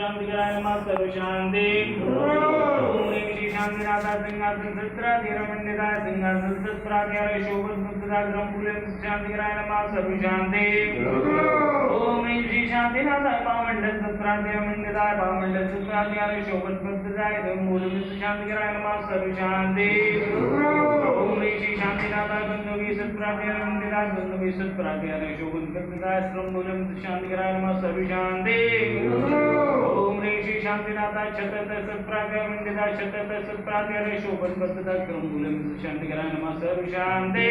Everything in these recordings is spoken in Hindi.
शांति कराय नमः सर्व शांति। ओम ह्रीं श्री शांतिनाथाय सिंहासन सत्राधीर मंडिताय सिंहासन सत्राध्याय शोभन मुक्तदाग्रम फूले शांति कराय नमः सर्व शांति। ओम ह्रीं श्री शांतिनाथाय पामंडल सत्राध्याय मंडिताय पामंडल सत्राध्याय शोभन मुक्तदाय मूल शांति कराय नमः सर्व शांति। ओम ह्रीं श्री शांतिनाथाय बंधुवी सत्राध्याय मंडिताय बंधुवी सत्राध्याय शोभन मुक्तदाय मूलम शांति कराय नमः सर्व शांति। ओम ह्रीं श्री शांतिनाथाय शतत सत्राध्याय मंडिताय शतत सत्राध्याय शोभन मुक्तदाय मूलम शांति कराय नमः सर्व शांति।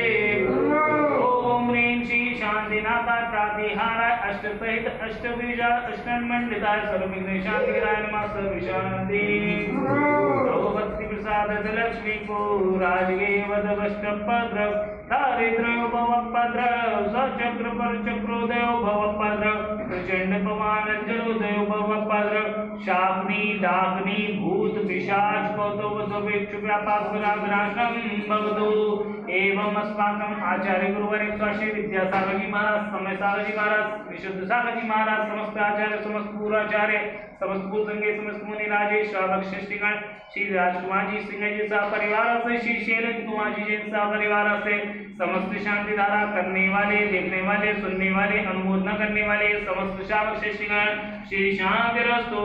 ओम ह्रीं श्री शांतिनाथाय प्रातिहाराय अष्टसहित अष्टबीजा अष्टमंडिताय सर्वविघ्न शांति कराय नमः सर्व शांति। भक्ति प्रसाद लक्ष्मी को राजगे वदवष्टपद्र दारिद्र्यो भवपद्र सचक्र पर चक्रोदयो भवपद्र प्रचंड पवन जलोदयो भवपद्र शाग्नि डाग्नि भूत पिशाच कौतव सवेक्षु व्यापाक विनाशम भवतु। एवं अस्माकं आचार्य गुरुवर स्वाशी विद्यासागर जी महाराज समय सागर जी महाराज विशुद्ध सागर जी महाराज समस्त आचार्य समस्त पूर्वाचार्य समस्त भूत संगे समस्त मुनि राजेश श्रावक श्रेष्ठगण श्री राजकुमार जी सिंह जी सा परिवार से श्री शैलेश कुमार जी जैन सा परिवार से समस्त शांति धारा करने वाले देखने वाले सुनने वाले अनुमोदन करने वाले समस्त श्रावक श्रेष्ठगण श्री शांतिरस्तु।